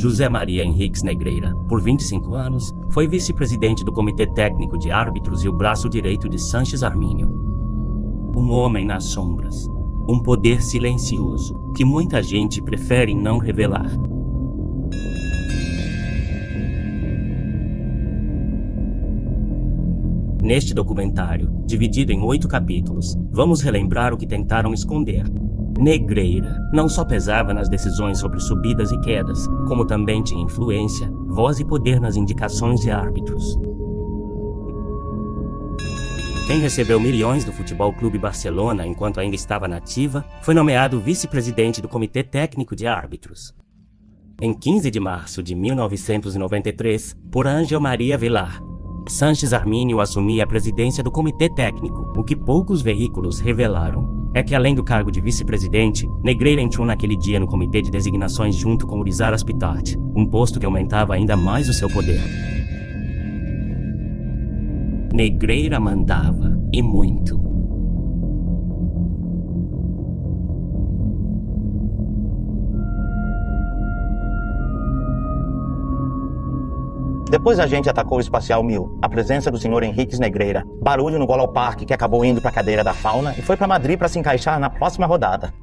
José Maria Henriques Negreira, por 25 anos, foi vice-presidente do Comitê Técnico de Árbitros e o braço direito de Sanches Armínio. Um homem nas sombras. Um poder silencioso, que muita gente prefere não revelar. Neste documentário, dividido em 8 capítulos, vamos relembrar o que tentaram esconder. Negreira não só pesava nas decisões sobre subidas e quedas, como também tinha influência, voz e poder nas indicações de árbitros. Quem recebeu milhões do Futebol Clube Barcelona enquanto ainda estava na ativa, foi nomeado vice-presidente do Comitê Técnico de Árbitros. Em 15 de março de 1993, por Ángel Maria Vilar, Sanches Armínio assumia a presidência do Comitê Técnico. O que poucos veículos revelaram é que, além do cargo de vice-presidente, Negreira entrou naquele dia no Comitê de Designações junto com Urizar Aspitart, um posto que aumentava ainda mais o seu poder. Negreira mandava, e muito. Depois a gente atacou o Espacial 1000, a presença do senhor Henriques Negreira, barulho no gol ao parque que acabou indo para a cadeira da fauna e foi para Madrid para se encaixar na próxima rodada.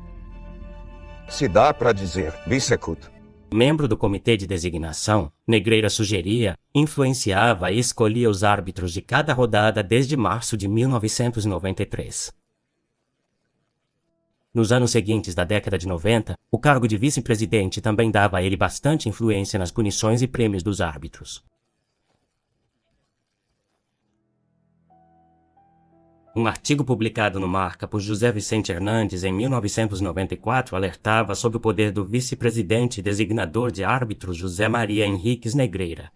Se dá para dizer, vice-executo. Membro do comitê de designação, Negreira sugeria, influenciava e escolhia os árbitros de cada rodada desde março de 1993. Nos anos seguintes da década de 90, o cargo de vice-presidente também dava a ele bastante influência nas punições e prêmios dos árbitros. Um artigo publicado no Marca por José Vicente Hernandes em 1994 alertava sobre o poder do vice-presidente e designador de árbitros José Maria Henriques Negreira.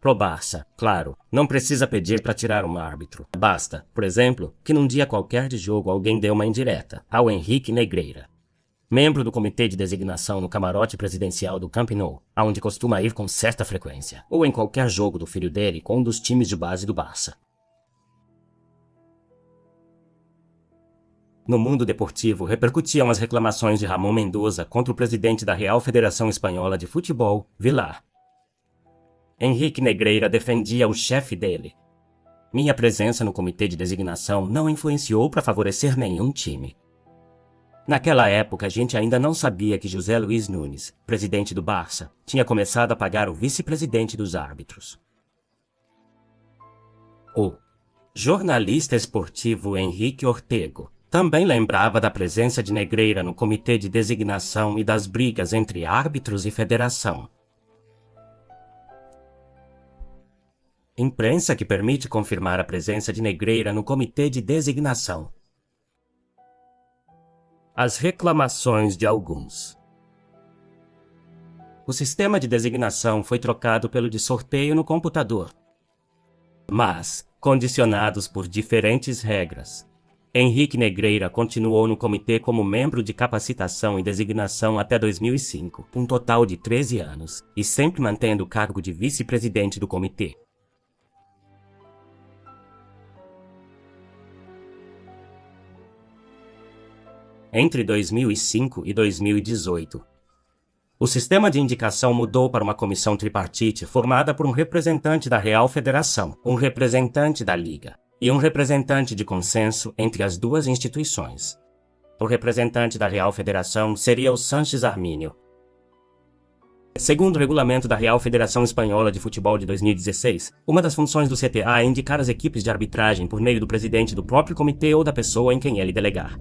Pro Barça, claro, não precisa pedir para tirar um árbitro. Basta, por exemplo, que num dia qualquer de jogo alguém dê uma indireta ao Henrique Negreira, membro do comitê de designação no camarote presidencial do Camp Nou, aonde costuma ir com certa frequência, ou em qualquer jogo do filho dele com um dos times de base do Barça. No mundo deportivo, repercutiam as reclamações de Ramon Mendoza contra o presidente da Real Federação Espanhola de Futebol, Vilar. Henrique Negreira defendia o chefe dele. Minha presença no comitê de designação não influenciou para favorecer nenhum time. Naquela época, a gente ainda não sabia que José Luiz Nunes, presidente do Barça, tinha começado a pagar o vice-presidente dos árbitros. O jornalista esportivo Henrique Ortego também lembrava da presença de Negreira no comitê de designação e das brigas entre árbitros e federação. Imprensa que permite confirmar a presença de Negreira no comitê de designação. As reclamações de alguns. O sistema de designação foi trocado pelo de sorteio no computador, mas condicionados por diferentes regras. Henrique Negreira continuou no comitê como membro de capacitação e designação até 2005, um total de 13 anos, e sempre mantendo o cargo de vice-presidente do comitê. Entre 2005 e 2018, o sistema de indicação mudou para uma comissão tripartite formada por um representante da Real Federação, um representante da Liga e um representante de consenso entre as duas instituições. O representante da Real Federação seria o Sanches Armínio. Segundo o regulamento da Real Federação Espanhola de Futebol de 2016, uma das funções do CTA é indicar as equipes de arbitragem por meio do presidente do próprio comitê ou da pessoa em quem ele delegar.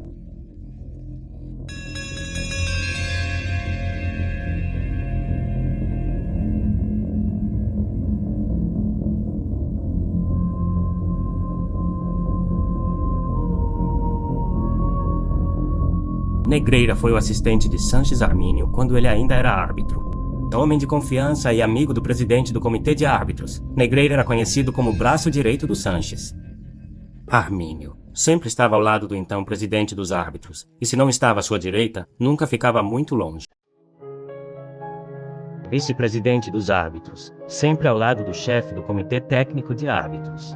Negreira foi o assistente de Sanches Armínio quando ele ainda era árbitro. Homem de confiança e amigo do presidente do comitê de árbitros, Negreira era conhecido como o braço direito do Sanches. Armínio sempre estava ao lado do então presidente dos árbitros, e se não estava à sua direita, nunca ficava muito longe. Vice-presidente dos árbitros, sempre ao lado do chefe do comitê técnico de árbitros.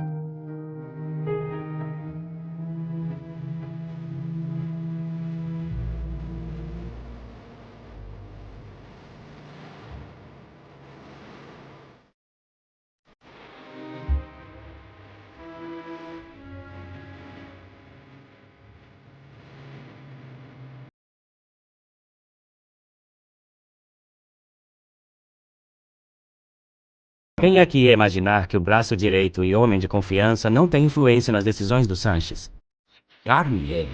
Quem é que ia imaginar que o braço direito e homem de confiança não tem influência nas decisões do Sanches? Garnier.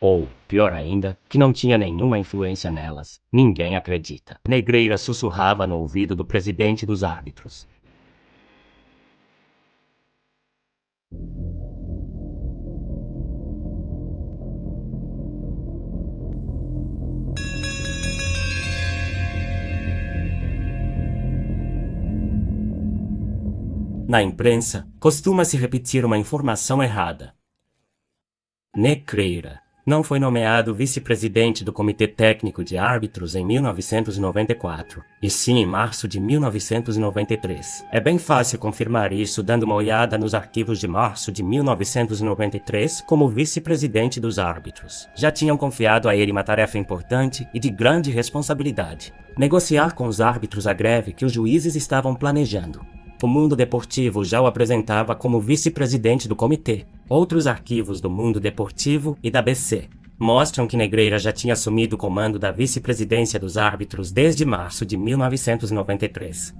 Ou, pior ainda, que não tinha nenhuma influência nelas. Ninguém acredita. Negreira sussurrava no ouvido do presidente dos árbitros. Na imprensa, costuma-se repetir uma informação errada. Negreira não foi nomeado vice-presidente do Comitê Técnico de Árbitros em 1994, e sim em março de 1993. É bem fácil confirmar isso dando uma olhada nos arquivos de março de 1993 como vice-presidente dos árbitros. Já tinham confiado a ele uma tarefa importante e de grande responsabilidade: negociar com os árbitros a greve que os juízes estavam planejando. O Mundo Deportivo já o apresentava como vice-presidente do comitê. Outros arquivos do Mundo Deportivo e da BC mostram que Negreira já tinha assumido o comando da vice-presidência dos árbitros desde março de 1993.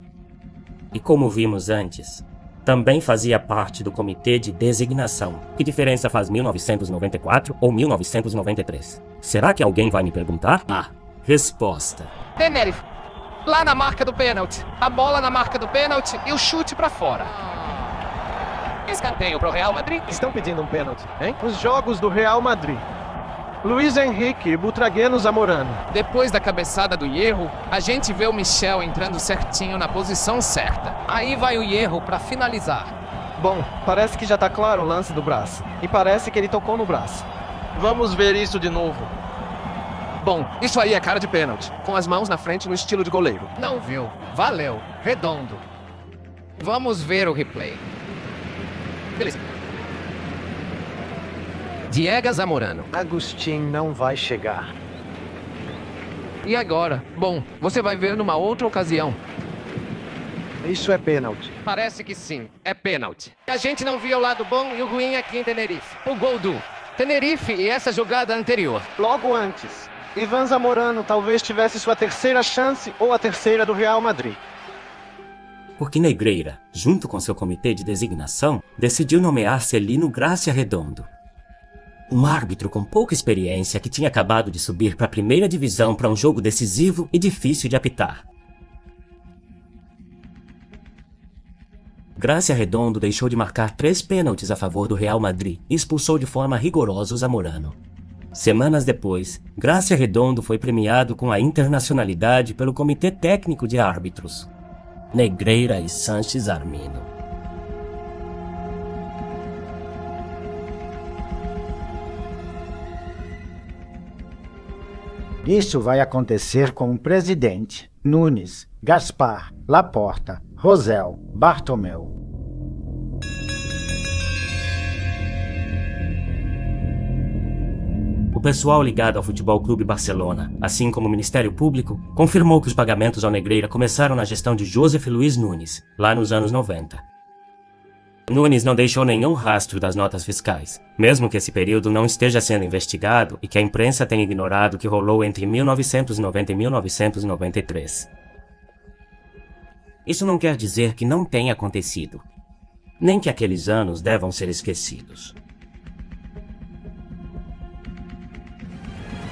E como vimos antes, também fazia parte do comitê de designação. Que diferença faz 1994 ou 1993? Será que alguém vai me perguntar? Resposta. Tenerife, lá na marca do pênalti. A bola na marca do pênalti e o chute pra fora. Escanteio pro Real Madrid. Estão pedindo um pênalti, hein? Os jogos do Real Madrid. Luiz Henrique e Butragueno Zamorano. Depois da cabeçada do Hierro, a gente vê o Michel entrando certinho na posição certa. Aí vai o Hierro pra finalizar. Bom, parece que já tá claro o lance do braço. E parece que ele tocou no braço. Vamos ver isso de novo. Bom, isso aí é cara de pênalti, com as mãos na frente no estilo de goleiro. Não viu. Valeu. Redondo. Vamos ver o replay. Beleza. Diego Zamorano. Agustin não vai chegar. E agora? Bom, você vai ver numa outra ocasião. Isso é pênalti. Parece que sim. É pênalti. A gente não viu o lado bom e o ruim aqui em Tenerife. O gol do Tenerife e essa jogada anterior. Logo antes, Ivan Zamorano talvez tivesse sua terceira chance ou a terceira do Real Madrid. Porque Negreira, junto com seu comitê de designação, decidiu nomear Celino Gracia Redondo. Um árbitro com pouca experiência que tinha acabado de subir para a primeira divisão para um jogo decisivo e difícil de apitar. Gracia Redondo deixou de marcar 3 pênaltis a favor do Real Madrid e expulsou de forma rigorosa o Zamorano. Semanas depois, Gracia Redondo foi premiado com a internacionalidade pelo Comitê Técnico de Árbitros. Negreira e Sanches Armino. Isso vai acontecer com o presidente, Nunes, Gaspar, Laporta, Rosel, Bartomeu. O pessoal ligado ao Futebol Clube Barcelona, assim como o Ministério Público, confirmou que os pagamentos ao Negreira começaram na gestão de Joseph Luiz Nunes, lá nos anos 90. Nunes não deixou nenhum rastro das notas fiscais, mesmo que esse período não esteja sendo investigado e que a imprensa tenha ignorado o que rolou entre 1990 e 1993. Isso não quer dizer que não tenha acontecido, nem que aqueles anos devam ser esquecidos.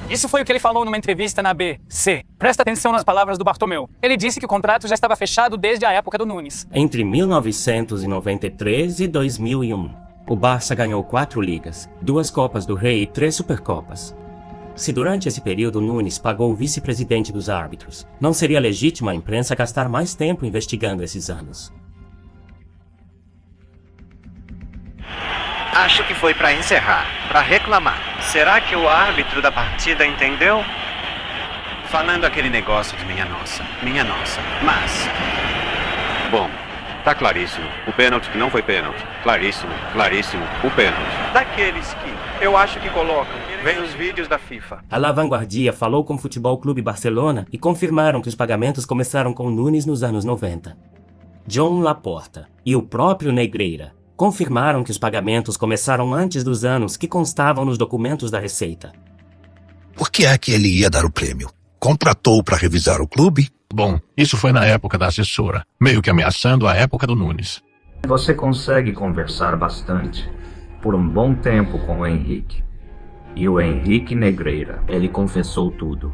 Isso foi o que ele falou numa entrevista na ABC. Presta atenção nas palavras do Bartomeu. Ele disse que o contrato já estava fechado desde a época do Nunes. Entre 1993 e 2001, o Barça ganhou 4 ligas, 2 Copas do Rei e 3 Supercopas. Se durante esse período Nunes pagou o vice-presidente dos árbitros, não seria legítimo a imprensa gastar mais tempo investigando esses anos. Acho que foi para encerrar, para reclamar. Será que o árbitro da partida entendeu? Falando aquele negócio de minha nossa, mas... Bom, tá claríssimo. O pênalti que não foi pênalti. Claríssimo, o pênalti. Daqueles que eu acho que colocam, vem os vídeos da FIFA. A La Vanguardia falou com o Futebol Clube Barcelona e confirmaram que os pagamentos começaram com Nunes nos anos 90. John Laporta e o próprio Negreira confirmaram que os pagamentos começaram antes dos anos que constavam nos documentos da Receita. Por que é que ele ia dar o prêmio? Contratou para revisar o clube Bom, isso foi na época da assessora, meio que ameaçando a época do Nunes. Você consegue conversar bastante, por um bom tempo com o Henrique. E o Henrique Negreira, ele confessou tudo.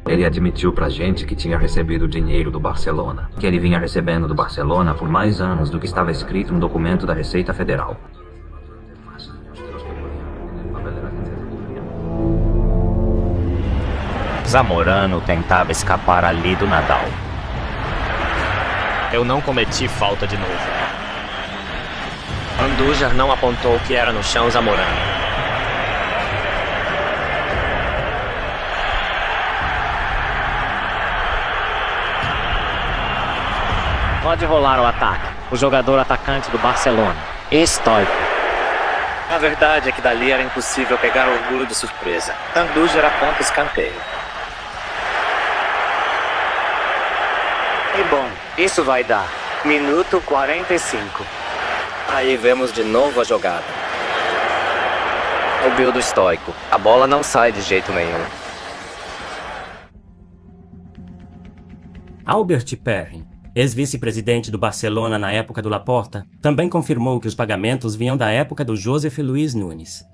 Ele admitiu pra gente que tinha recebido dinheiro do Barcelona, que ele vinha recebendo do Barcelona por mais anos do que estava escrito no documento da Receita Federal. Zamorano tentava escapar ali do Nadal. Eu não cometi falta de novo. Andujar não apontou que era no chão Zamorano. Pode rolar o ataque. O jogador atacante do Barcelona, Stoico. A verdade é que dali era impossível pegar o orgulho de surpresa. Andujar aponta escanteio. E bom, isso vai dar. Minuto 45. Aí vemos de novo a jogada. O build estoico. A bola não sai de jeito nenhum. Albert Perrin, ex-vice-presidente do Barcelona na época do Laporta, também confirmou que os pagamentos vinham da época do José Luís Nunes.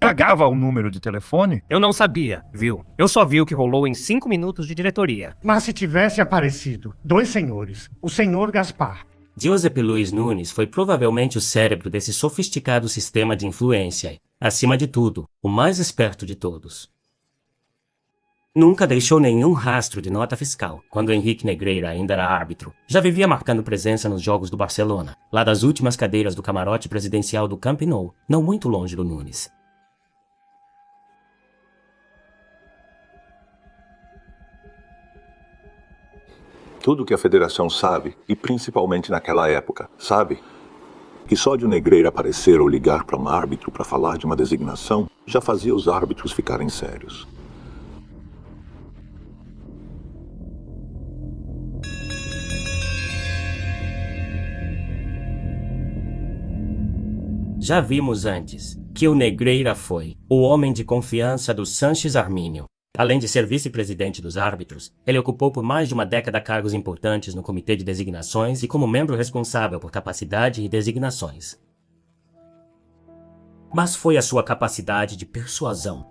Pagava o número de telefone? Eu não sabia, viu? Eu só vi o que rolou em 5 minutos de diretoria. Mas se tivesse aparecido 2 senhores, o senhor Gaspar. José Luís Nunes foi provavelmente o cérebro desse sofisticado sistema de influência e, acima de tudo, o mais esperto de todos. Nunca deixou nenhum rastro de nota fiscal, quando Henrique Negreira ainda era árbitro. Já vivia marcando presença nos jogos do Barcelona, lá das últimas cadeiras do camarote presidencial do Camp Nou, não muito longe do Nunes. Tudo que a federação sabe, e principalmente naquela época, sabe? Que só de o Negreira aparecer ou ligar para um árbitro para falar de uma designação, já fazia os árbitros ficarem sérios. Já vimos antes que o Negreira foi o homem de confiança do Sánchez Armínio. Além de ser vice-presidente dos árbitros, ele ocupou por mais de uma década cargos importantes no Comitê de Designações e como membro responsável por capacidade e designações. Mas foi a sua capacidade de persuasão,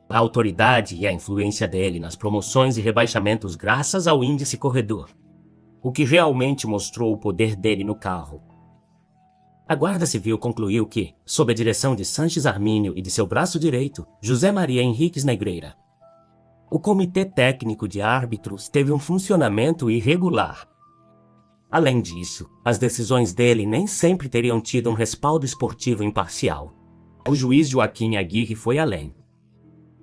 a autoridade e a influência dele nas promoções e rebaixamentos graças ao índice corredor, o que realmente mostrou o poder dele no carro. A Guarda Civil concluiu que, sob a direção de Sánchez Armínio e de seu braço direito, José Maria Henriques Negreira, o Comitê Técnico de Árbitros teve um funcionamento irregular. Além disso, as decisões dele nem sempre teriam tido um respaldo esportivo imparcial. O juiz Joaquim Aguirre foi além.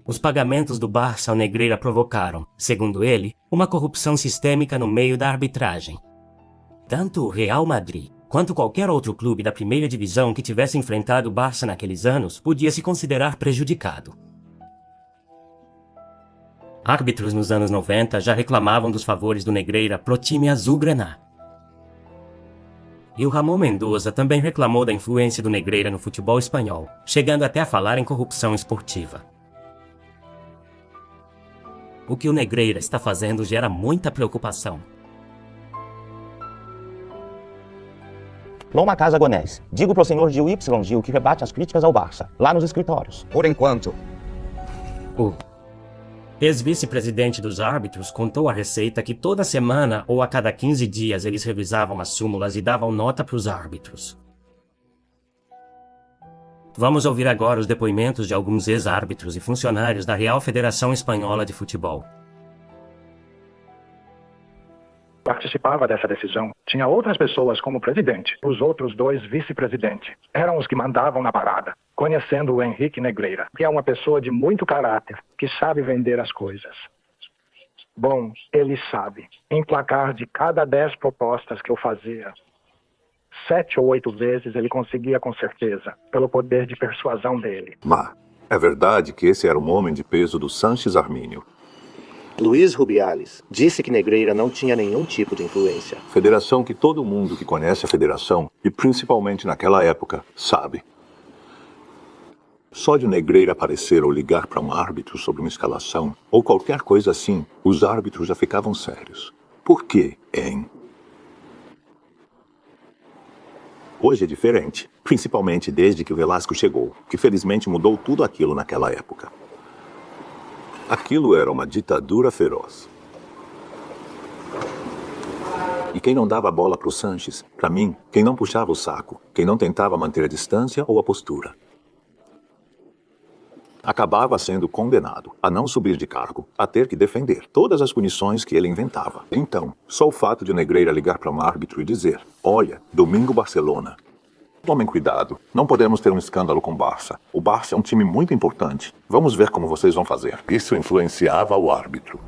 Os pagamentos do Barça ao Negreira provocaram, segundo ele, uma corrupção sistêmica no meio da arbitragem. Tanto o Real Madrid quanto qualquer outro clube da primeira divisão que tivesse enfrentado o Barça naqueles anos podia se considerar prejudicado. Árbitros nos anos 90 já reclamavam dos favores do Negreira pro time azulgrana. E o Ramon Mendoza também reclamou da influência do Negreira no futebol espanhol, chegando até a falar em corrupção esportiva. O que o Negreira está fazendo gera muita preocupação. Loma Casa Gonés, digo pro senhor Gil Y. Gil que rebate as críticas ao Barça, lá nos escritórios. Por enquanto. O ex-vice-presidente dos árbitros contou à Receita que toda semana ou a cada 15 dias eles revisavam as súmulas e davam nota para os árbitros. Vamos ouvir agora os depoimentos de alguns ex-árbitros e funcionários da Real Federação Espanhola de Futebol. Participava dessa decisão. Tinha outras pessoas como presidente. Os outros 2 vice-presidentes. Eram os que mandavam na parada. Conhecendo o Henrique Negreira, que é uma pessoa de muito caráter, que sabe vender as coisas. Bom, ele sabe. Emplacar de cada 10 propostas que eu fazia, 7 ou 8 vezes ele conseguia com certeza, pelo poder de persuasão dele. Mas é verdade que esse era um homem de peso do Sánchez Armínio. Luiz Rubiales disse que Negreira não tinha nenhum tipo de influência. Federação que todo mundo que conhece a federação, e principalmente naquela época, sabe. Só de o Negreira aparecer ou ligar para um árbitro sobre uma escalação, ou qualquer coisa assim, os árbitros já ficavam sérios. Por quê, hein? Hoje é diferente, principalmente desde que o Velasco chegou, que felizmente mudou tudo aquilo naquela época. Aquilo era uma ditadura feroz. E quem não dava a bola para o Sanches, para mim, quem não puxava o saco, quem não tentava manter a distância ou a postura, acabava sendo condenado a não subir de cargo, a ter que defender todas as punições que ele inventava. Então, só o fato de o Negreira ligar para um árbitro e dizer: olha, domingo Barcelona. Tomem cuidado, não podemos ter um escândalo com o Barça. O Barça é um time muito importante. Vamos ver como vocês vão fazer. Isso influenciava o árbitro.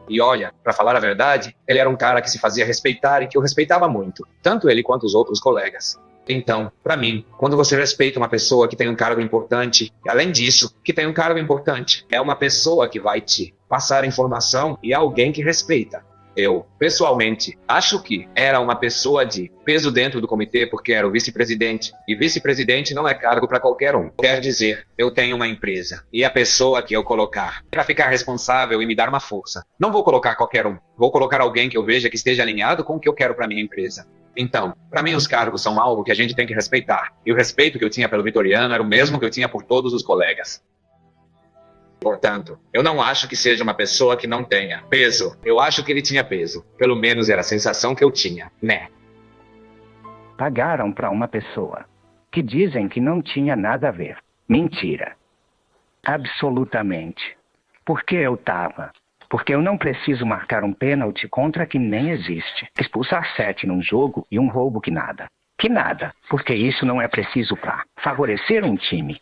E olha, pra falar a verdade, ele era um cara que se fazia respeitar e que eu respeitava muito, tanto ele quanto os outros colegas. Então, pra mim, quando você respeita uma pessoa que tem um cargo importante, e além disso, que tem um cargo importante, é uma pessoa que vai te passar informação e é alguém que respeita. Eu, pessoalmente, acho que era uma pessoa de peso dentro do comitê porque era o vice-presidente. E vice-presidente não é cargo para qualquer um. Quer dizer, eu tenho uma empresa. E a pessoa que eu colocar para ficar responsável e me dar uma força. Não vou colocar qualquer um. Vou colocar alguém que eu veja que esteja alinhado com o que eu quero para minha empresa. Então, para mim os cargos são algo que a gente tem que respeitar. E o respeito que eu tinha pelo Vitoriano era o mesmo que eu tinha por todos os colegas. Portanto, eu não acho que seja uma pessoa que não tenha peso. Eu acho que ele tinha peso. Pelo menos era a sensação que eu tinha, né? Pagaram para uma pessoa que dizem que não tinha nada a ver. Mentira. Absolutamente. Por que eu tava? Porque eu não preciso marcar um pênalti contra que nem existe. Expulsar 7 num jogo e um roubo que nada. Que nada, porque isso não é preciso para favorecer um time.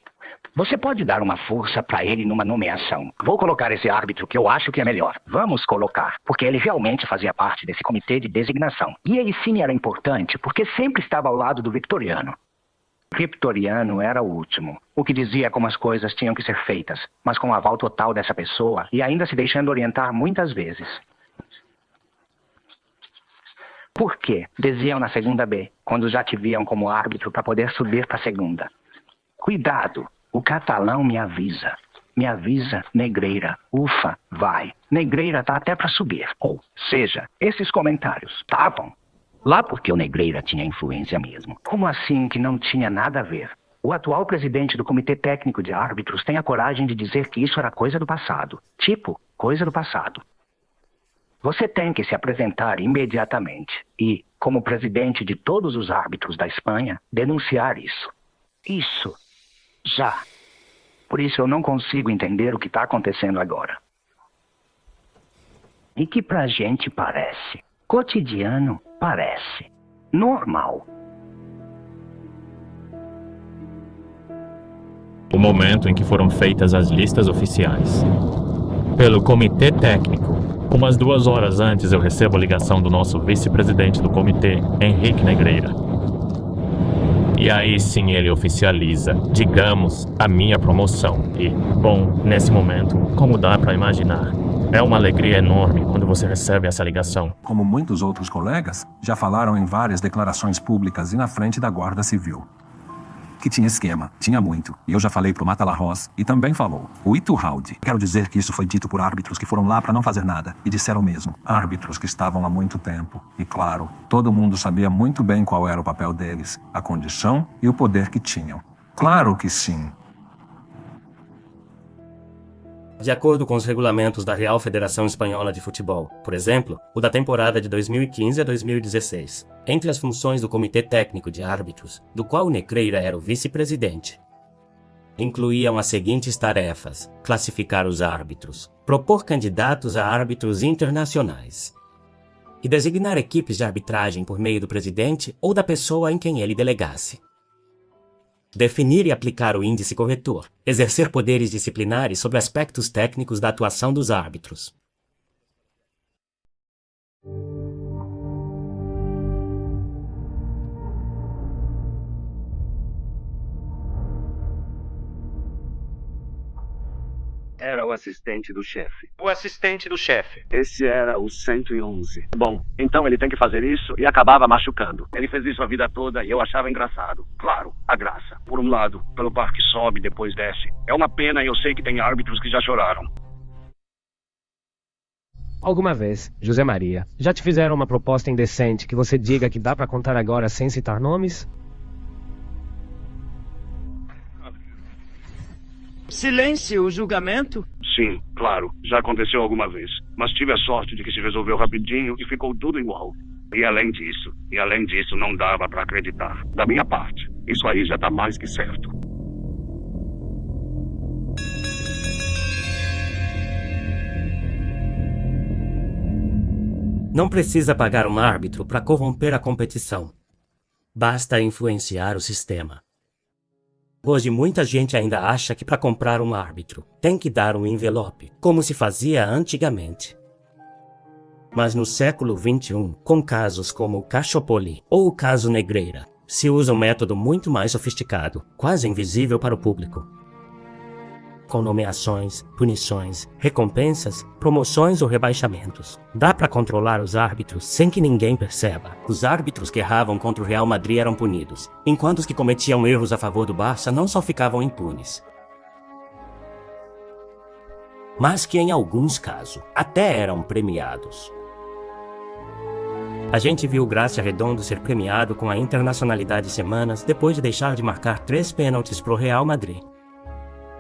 Você pode dar uma força para ele numa nomeação. Vou colocar esse árbitro que eu acho que é melhor. Vamos colocar, porque ele realmente fazia parte desse comitê de designação. E ele sim era importante, porque sempre estava ao lado do Vitoriano. Vitoriano era o último, o que dizia como as coisas tinham que ser feitas, mas com o aval total dessa pessoa e ainda se deixando orientar muitas vezes. Por quê? Diziam na segunda B, quando já te viam como árbitro para poder subir para a segunda. Cuidado! O catalão me avisa. Me avisa, Negreira. Ufa, vai. Negreira tá até para subir. Ou seja, esses comentários estavam lá porque o Negreira tinha influência mesmo. Como assim que não tinha nada a ver? O atual presidente do Comitê Técnico de Árbitros tem a coragem de dizer que isso era coisa do passado. Tipo, coisa do passado. Você tem que se apresentar imediatamente e, como presidente de todos os árbitros da Espanha, denunciar isso. Isso. Já. Por isso eu não consigo entender o que está acontecendo agora. E que pra gente parece. Cotidiano parece. Normal. O momento em que foram feitas as listas oficiais. Pelo comitê técnico. Umas 2 horas antes eu recebo a ligação do nosso vice-presidente do comitê, Henrique Negreira. E aí sim ele oficializa, digamos, a minha promoção. E, bom, nesse momento, como dá pra imaginar, é uma alegria enorme quando você recebe essa ligação. Como muitos outros colegas, já falaram em várias declarações públicas e na frente da Guarda Civil. Que tinha esquema, tinha muito. E eu já falei pro Mata Larroz, e também falou. O Iturralde. Quero dizer que isso foi dito por árbitros que foram lá para não fazer nada. E disseram mesmo. Árbitros que estavam há muito tempo. E claro, todo mundo sabia muito bem qual era o papel deles, a condição e o poder que tinham. Claro que sim. De acordo com os regulamentos da Real Federação Espanhola de Futebol, por exemplo, o da temporada de 2015 a 2016, entre as funções do Comitê Técnico de Árbitros, do qual o Negreira era o vice-presidente, incluíam as seguintes tarefas: classificar os árbitros, propor candidatos a árbitros internacionais e designar equipes de arbitragem por meio do presidente ou da pessoa em quem ele delegasse. Definir e aplicar o índice corretor, exercer poderes disciplinares sobre aspectos técnicos da atuação dos árbitros. era o assistente do chefe. O assistente do chefe. Esse era o 111. Bom, então ele tem que fazer isso e acabava machucando. Ele fez isso a vida toda e eu achava engraçado. Claro, a graça. Por um lado, pelo parque sobe, depois desce. É uma pena e eu sei que tem árbitros que já choraram. Alguma vez, José Maria, já te fizeram uma proposta indecente que você diga que dá pra contar agora sem citar nomes? Silêncio, o julgamento? Sim, claro. Já aconteceu alguma vez. Mas tive a sorte de que se resolveu rapidinho e ficou tudo igual. E além disso, não dava pra acreditar. Da minha parte, isso aí já tá mais que certo. Não precisa pagar um árbitro para corromper a competição. Basta influenciar o sistema. Hoje muita gente ainda acha que para comprar um árbitro tem que dar um envelope, como se fazia antigamente. Mas no século XXI, com casos como o Cachopoli ou o caso Negreira, se usa um método muito mais sofisticado, quase invisível para o público. Com nomeações, punições, recompensas, promoções ou rebaixamentos. Dá para controlar os árbitros sem que ninguém perceba. Os árbitros que erravam contra o Real Madrid eram punidos, enquanto os que cometiam erros a favor do Barça não só ficavam impunes, mas que em alguns casos até eram premiados. A gente viu Gracia Redondo ser premiado com a internacionalidade semanas depois de deixar de marcar 3 pênaltis pro Real Madrid.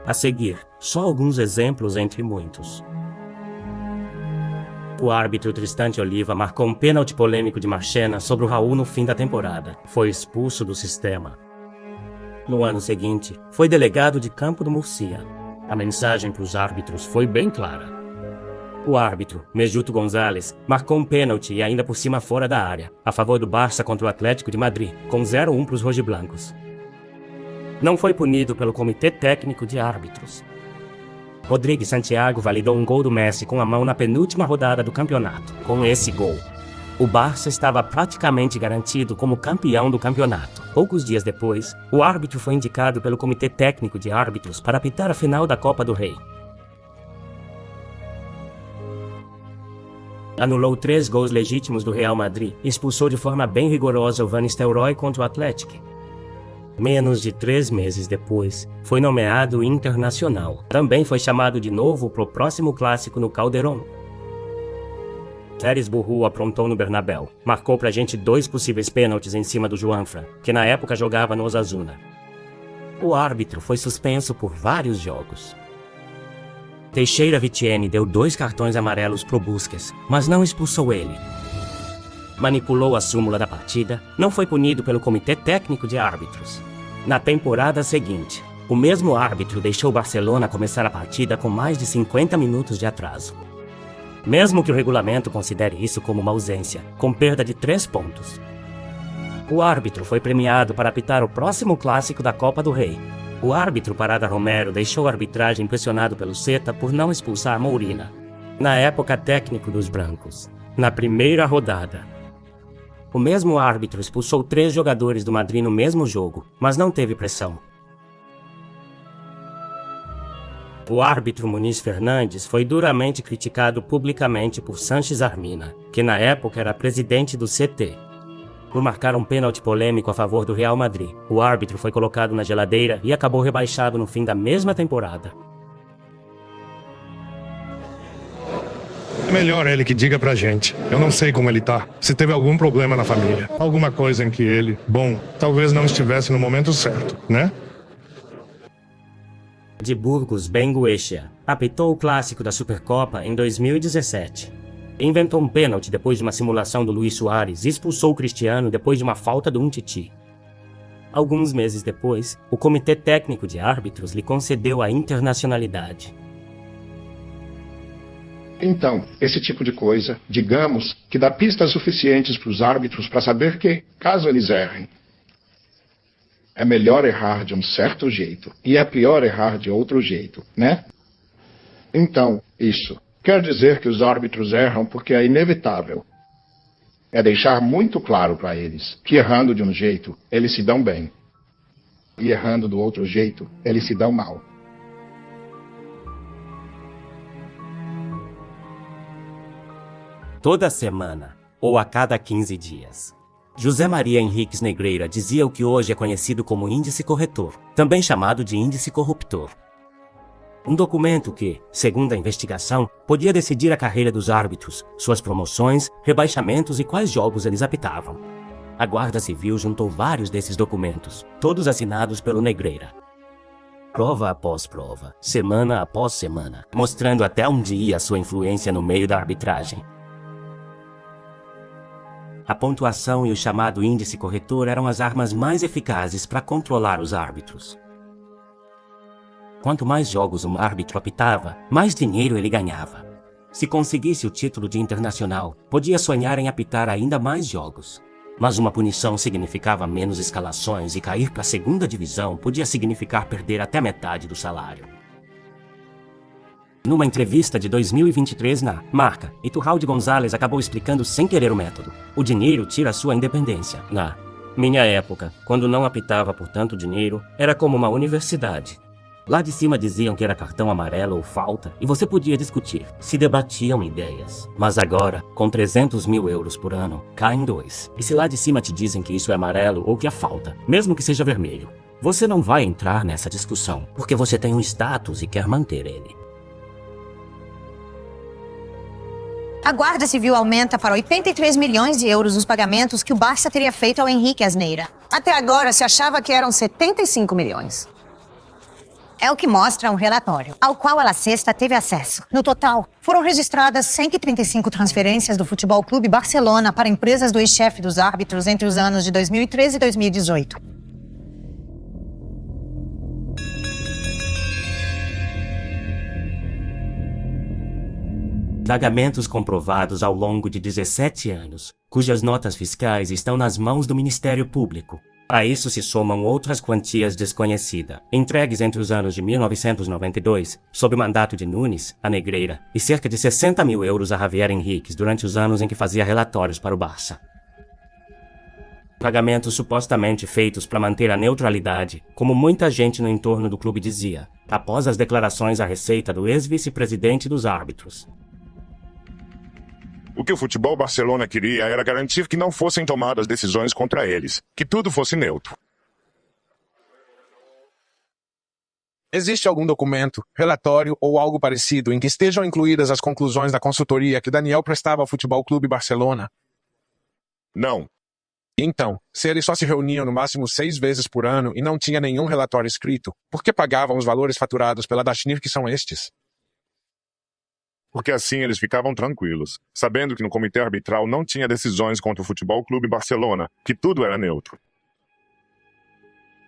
A seguir, só alguns exemplos entre muitos. O árbitro Tristante Oliva marcou um pênalti polêmico de Marchena sobre o Raul no fim da temporada. Foi expulso do sistema. No ano seguinte, foi delegado de campo do Murcia. A mensagem para os árbitros foi bem clara. O árbitro, Mejuto Gonzalez, marcou um pênalti e ainda por cima fora da área, a favor do Barça contra o Atlético de Madrid, com 0-1 para os rojiblancos. Não foi punido pelo Comitê Técnico de Árbitros. Rodrigo Santiago validou um gol do Messi com a mão na penúltima rodada do campeonato. Com esse gol, o Barça estava praticamente garantido como campeão do campeonato. Poucos dias depois, o árbitro foi indicado pelo Comitê Técnico de Árbitros para apitar a final da Copa do Rei. Anulou 3 gols legítimos do Real Madrid e expulsou de forma bem rigorosa o Van Nistelrooy contra o Atlético. Menos de 3 meses depois, foi nomeado internacional. Também foi chamado de novo para o próximo clássico no Calderón. Teres Burru aprontou no Bernabéu. Marcou pra gente 2 possíveis pênaltis em cima do Juanfran, que na época jogava no Osasuna. O árbitro foi suspenso por vários jogos. Teixeira Vitiene deu 2 cartões amarelos pro Busquets, mas não expulsou ele. Manipulou a súmula da partida, não foi punido pelo Comitê Técnico de Árbitros. Na temporada seguinte, o mesmo árbitro deixou o Barcelona começar a partida com mais de 50 minutos de atraso. Mesmo que o regulamento considere isso como uma ausência, com perda de 3 pontos. O árbitro foi premiado para apitar o próximo clássico da Copa do Rei. O árbitro Parada Romero deixou a arbitragem impressionado pelo Zeta por não expulsar Mourina, na época técnico dos brancos, na primeira rodada. O mesmo árbitro expulsou 3 jogadores do Madrid no mesmo jogo, mas não teve pressão. O árbitro Muniz Fernandes foi duramente criticado publicamente por Sanches Armina, que na época era presidente do CT, por marcar um pênalti polêmico a favor do Real Madrid. O árbitro foi colocado na geladeira e acabou rebaixado no fim da mesma temporada. É melhor ele que diga pra gente. Eu não sei como ele tá. Se teve algum problema na família. Alguma coisa em que ele, bom, talvez não estivesse no momento certo, né? De Burgos Bengoechea apitou o clássico da Supercopa em 2017. Inventou um pênalti depois de uma simulação do Luís Soares e expulsou o Cristiano depois de uma falta do Umtiti. Alguns meses depois, o Comitê Técnico de Árbitros lhe concedeu a internacionalidade. Então, esse tipo de coisa, digamos, que dá pistas suficientes para os árbitros para saber que, caso eles errem, é melhor errar de um certo jeito e é pior errar de outro jeito, né? Então, isso quer dizer que os árbitros erram porque é inevitável. É deixar muito claro para eles que errando de um jeito, eles se dão bem. E errando do outro jeito, eles se dão mal. toda semana ou a cada 15 dias. José Maria Henriques Negreira dizia o que hoje é conhecido como índice corretor, também chamado de índice corruptor. Um documento que, segundo a investigação, podia decidir a carreira dos árbitros, suas promoções, rebaixamentos e quais jogos eles apitavam. A Guarda Civil juntou vários desses documentos, todos assinados pelo Negreira. Prova após prova, semana após semana, mostrando até um dia a sua influência no meio da arbitragem. A pontuação e o chamado índice corretor eram as armas mais eficazes para controlar os árbitros. Quanto mais jogos um árbitro apitava, mais dinheiro ele ganhava. Se conseguisse o título de internacional, podia sonhar em apitar ainda mais jogos. Mas uma punição significava menos escalações e cair para a segunda divisão podia significar perder até metade do salário. Numa entrevista de 2023 na Marca, Iturralde Gonzalez acabou explicando sem querer o método. O dinheiro tira a sua independência. Na minha época, quando não apitava por tanto dinheiro, era como uma universidade. Lá de cima diziam que era cartão amarelo ou falta, e você podia discutir, se debatiam ideias. Mas agora, com 300 mil euros por ano, caem 2. E se lá de cima te dizem que isso é amarelo ou que é falta, mesmo que seja vermelho, você não vai entrar nessa discussão, porque você tem um status e quer manter ele. A Guarda Civil aumenta para 83 milhões de euros os pagamentos que o Barça teria feito ao Henrique Asneira. Até agora se achava que eram 75 milhões. É o que mostra um relatório, ao qual a La Sexta teve acesso. No total, foram registradas 135 transferências do Futebol Clube Barcelona para empresas do ex-chefe dos árbitros entre os anos de 2013 e 2018. Pagamentos comprovados ao longo de 17 anos, cujas notas fiscais estão nas mãos do Ministério Público. A isso se somam outras quantias desconhecidas, entregues entre os anos de 1992, sob o mandato de Nunes, a Negreira, e cerca de 60 mil euros a Javier Henriques durante os anos em que fazia relatórios para o Barça. Pagamentos supostamente feitos para manter a neutralidade, como muita gente no entorno do clube dizia, após as declarações à Receita do ex-vice-presidente dos árbitros. O que o Futebol Barcelona queria era garantir que não fossem tomadas decisões contra eles, que tudo fosse neutro. Existe algum documento, relatório ou algo parecido em que estejam incluídas as conclusões da consultoria que Daniel prestava ao Futebol Clube Barcelona? Não. Então, se eles só se reuniam no máximo 6 vezes por ano e não tinha nenhum relatório escrito, por que pagavam os valores faturados pela Dashnir que são estes? Porque assim eles ficavam tranquilos, sabendo que no comitê arbitral não tinha decisões contra o Futebol Clube Barcelona, que tudo era neutro.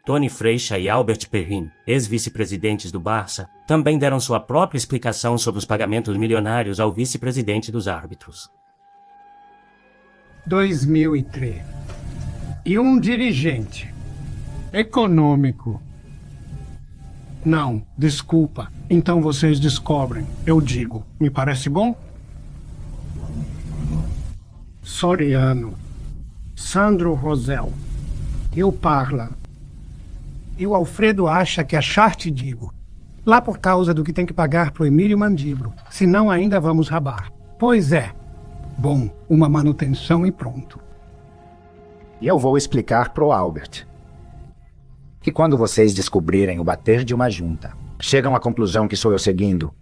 Tony Freixa e Albert Perrin, ex-vice-presidentes do Barça, também deram sua própria explicação sobre os pagamentos milionários ao vice-presidente dos árbitros. 2003. E um dirigente econômico. Não, desculpa. Então vocês descobrem. Eu digo. Me parece bom? Soriano. Sandro Rosel. Eu Parla. E o Alfredo acha que achar-te digo. Lá por causa do que tem que pagar pro Emílio Mandíbulo. Senão ainda vamos rabar. Pois é. Bom, uma manutenção e pronto. E eu vou explicar pro Albert. Que quando vocês descobrirem o bater de uma junta, chegam à conclusão que sou eu seguindo,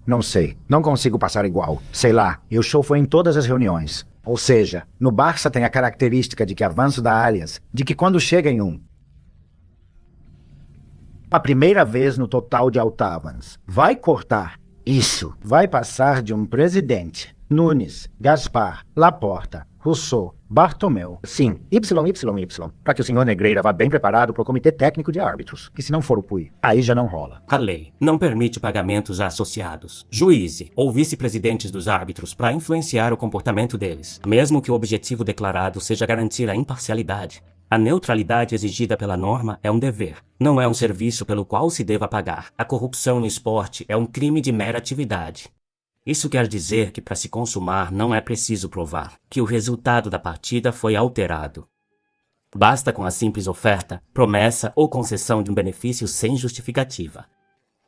não sei, não consigo passar igual. Sei lá, e o show foi em todas as reuniões. Ou seja, no Barça tem a característica de que avanço da alias, de que quando chega em a primeira vez no total de Altavans, vai cortar. Isso vai passar de um presidente, Nunes, Gaspar, Laporta, Rousseau, Bartomeu. Sim, YYY, para que o senhor Negreira vá bem preparado para o Comitê Técnico de Árbitros, que se não for o PUI, aí já não rola. A lei não permite pagamentos a associados, juízes ou vice-presidentes dos árbitros para influenciar o comportamento deles, mesmo que o objetivo declarado seja garantir a imparcialidade. A neutralidade exigida pela norma é um dever, não é um serviço pelo qual se deva pagar. A corrupção no esporte é um crime de mera atividade. Isso quer dizer que para se consumar não é preciso provar que o resultado da partida foi alterado. Basta com a simples oferta, promessa ou concessão de um benefício sem justificativa,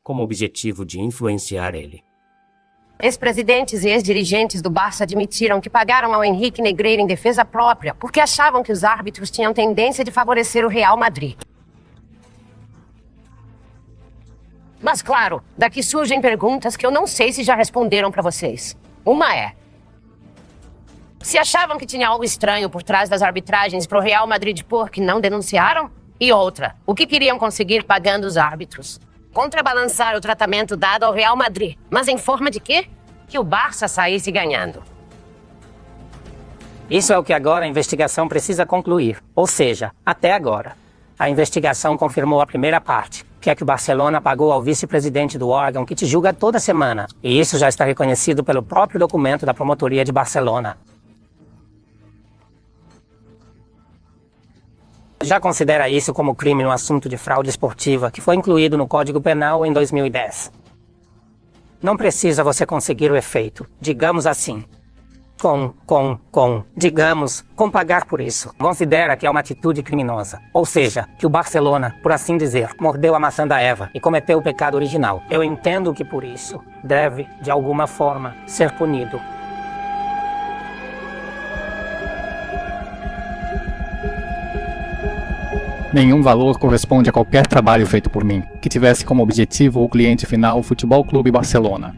como objetivo de influenciar ele. Ex-presidentes e ex-dirigentes do Barça admitiram que pagaram ao Henrique Negreira em defesa própria porque achavam que os árbitros tinham tendência de favorecer o Real Madrid. Mas claro, daqui surgem perguntas que eu não sei se já responderam pra vocês. Uma é: se achavam que tinha algo estranho por trás das arbitragens pro Real Madrid porque não denunciaram? E outra, o que queriam conseguir pagando os árbitros? Contrabalançar o tratamento dado ao Real Madrid. Mas em forma de quê? Que o Barça saísse ganhando. Isso é o que agora a investigação precisa concluir. Ou seja, até agora. A investigação confirmou a primeira parte, que é que o Barcelona pagou ao vice-presidente do órgão que te julga toda semana. E isso já está reconhecido pelo próprio documento da Promotoria de Barcelona. Já considera isso como crime no assunto de fraude esportiva, que foi incluído no Código Penal em 2010. Não precisa você conseguir o efeito, digamos assim. Com pagar por isso. Considera que é uma atitude criminosa. Ou seja, que o Barcelona, por assim dizer, mordeu a maçã da Eva e cometeu o pecado original. Eu entendo que por isso deve, de alguma forma, ser punido. Nenhum valor corresponde a qualquer trabalho feito por mim, que tivesse como objetivo o cliente final o Futebol Clube Barcelona.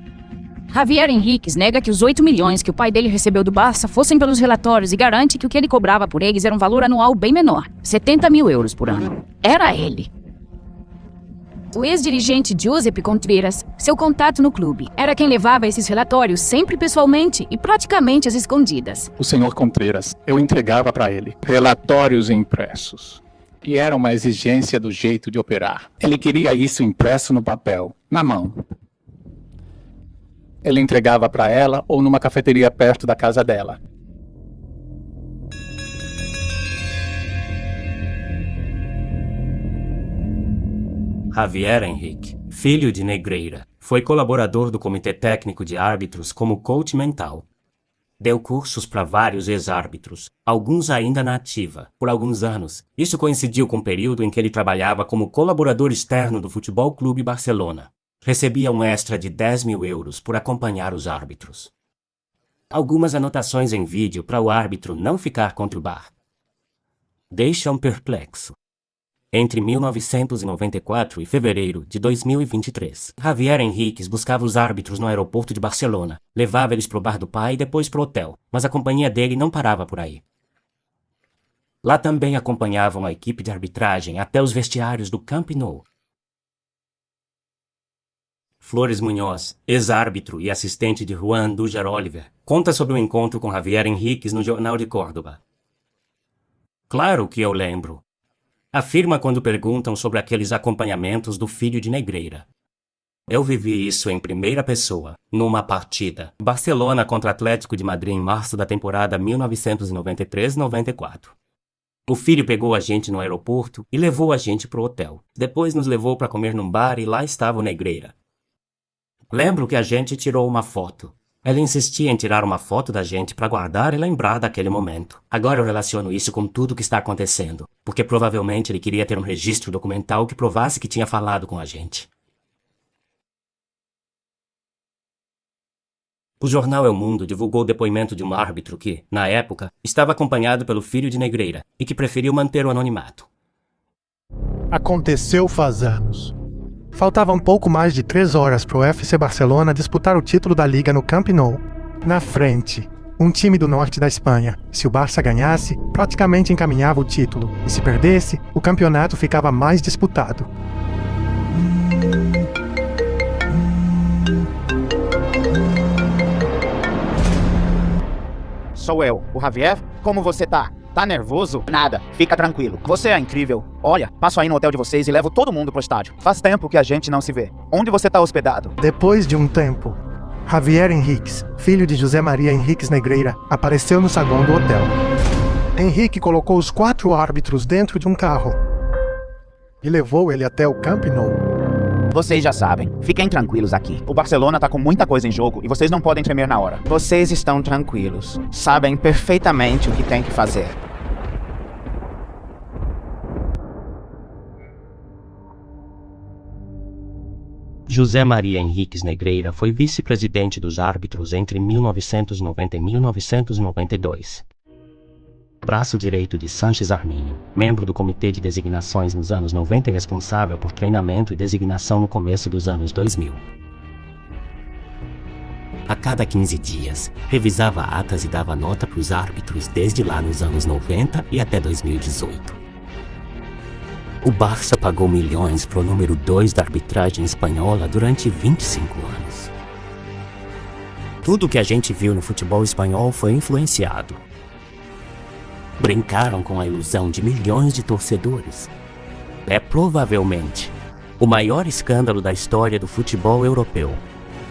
Javier Henriques nega que os 8 milhões que o pai dele recebeu do Barça fossem pelos relatórios e garante que o que ele cobrava por eles era um valor anual bem menor, 70 mil euros por ano. Era ele. O ex-dirigente Josep Contreras, seu contato no clube, era quem levava esses relatórios sempre pessoalmente e praticamente às escondidas. O senhor Contreras, eu entregava para ele relatórios impressos. E era uma exigência do jeito de operar. Ele queria isso impresso no papel, na mão. Ele entregava para ela ou numa cafeteria perto da casa dela. Javier Henrique, filho de Negreira, foi colaborador do Comitê Técnico de Árbitros como coach mental. Deu cursos para vários ex-árbitros, alguns ainda na ativa, por alguns anos. Isso coincidiu com o período em que ele trabalhava como colaborador externo do Futebol Clube Barcelona. Recebia um extra de 10 mil euros por acompanhar os árbitros. Algumas anotações em vídeo para o árbitro não ficar contra o bar. Deixam perplexo. Entre 1994 e fevereiro de 2023, Javier Henriques buscava os árbitros no aeroporto de Barcelona, levava eles pro bar do pai e depois pro hotel, mas a companhia dele não parava por aí. Lá também acompanhavam a equipe de arbitragem até os vestiários do Camp Nou. Flores Munhoz, ex-árbitro e assistente de Juan Dujar Oliver, conta sobre o encontro com Javier Henriques no Jornal de Córdoba. Claro que eu lembro. Afirma quando perguntam sobre aqueles acompanhamentos do filho de Negreira. Eu vivi isso em primeira pessoa, numa partida. Barcelona contra Atlético de Madrid em março da temporada 1993-94. O filho pegou a gente no aeroporto e levou a gente pro hotel. Depois nos levou para comer num bar e lá estava o Negreira. Lembro que a gente tirou uma foto. Ela insistia em tirar uma foto da gente para guardar e lembrar daquele momento. Agora eu relaciono isso com tudo o que está acontecendo, porque provavelmente ele queria ter um registro documental que provasse que tinha falado com a gente. O jornal El Mundo divulgou o depoimento de um árbitro que, na época, estava acompanhado pelo filho de Negreira e que preferiu manter o anonimato. Aconteceu faz anos. Faltavam pouco mais de 3 horas para o FC Barcelona disputar o título da Liga no Camp Nou. Na frente, um time do norte da Espanha. Se o Barça ganhasse, praticamente encaminhava o título. E se perdesse, o campeonato ficava mais disputado. Sou eu, o Javier. Como você tá? Tá nervoso? Nada, fica tranquilo. Você é incrível. Olha, passo aí no hotel de vocês e levo todo mundo pro estádio. Faz tempo que a gente não se vê. Onde você tá hospedado? Depois de um tempo, Javier Henriques, filho de José Maria Henriques Negreira, apareceu no saguão do hotel. Henrique colocou os 4 árbitros dentro de um carro e levou ele até o Camp Nou. Vocês já sabem, fiquem tranquilos aqui. O Barcelona tá com muita coisa em jogo e vocês não podem tremer na hora. Vocês estão tranquilos, sabem perfeitamente o que tem que fazer. José Maria Henriques Negreira foi vice-presidente dos árbitros entre 1990 e 1992. Braço direito de Sanches Arminio, membro do Comitê de Designações nos anos 90 e responsável por treinamento e designação no começo dos anos 2000. A cada 15 dias, revisava atas e dava nota para os árbitros desde lá nos anos 90 e até 2018. O Barça pagou milhões para o número 2 da arbitragem espanhola durante 25 anos. Tudo que a gente viu no futebol espanhol foi influenciado. Brincaram com a ilusão de milhões de torcedores. É provavelmente o maior escândalo da história do futebol europeu.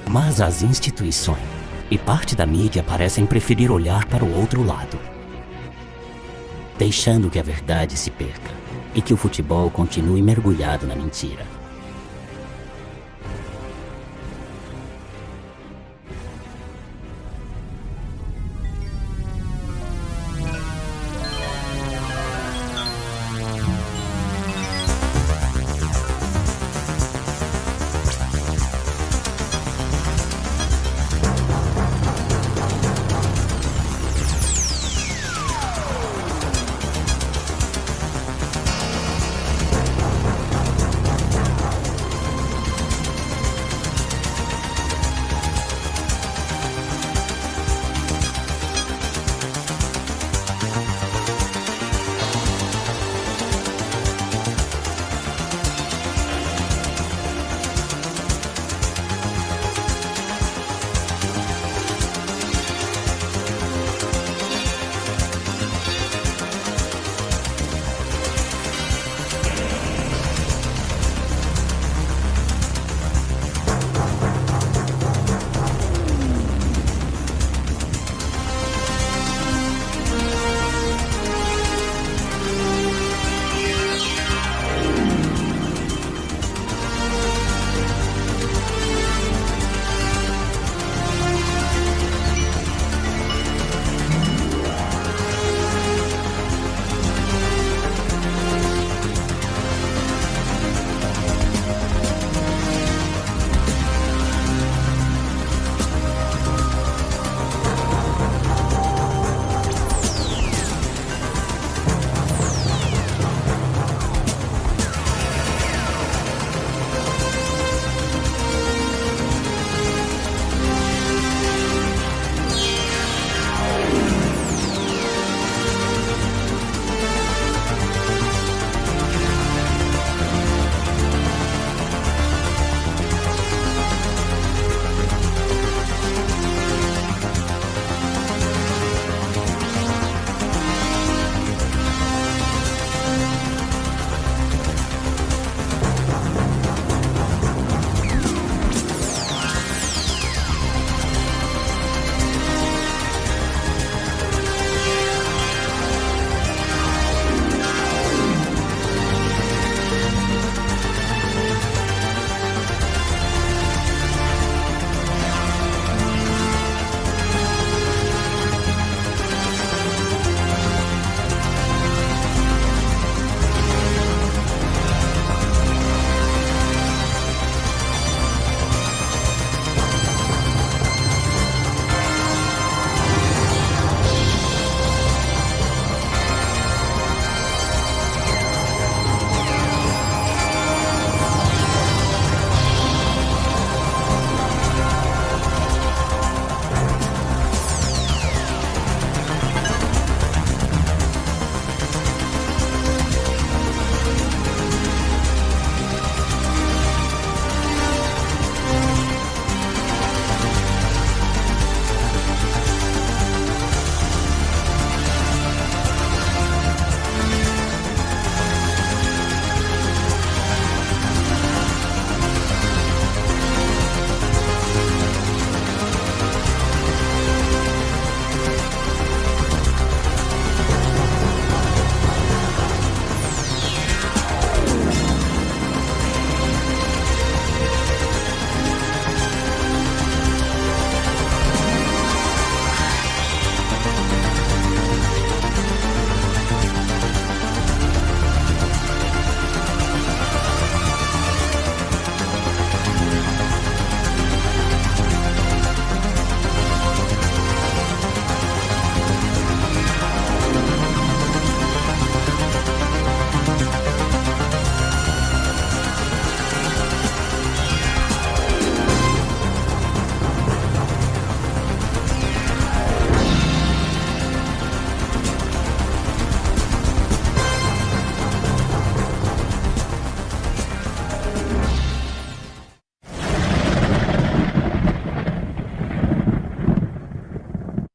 Mas as instituições e parte da mídia parecem preferir olhar para o outro lado, deixando que a verdade se perca e que o futebol continue mergulhado na mentira.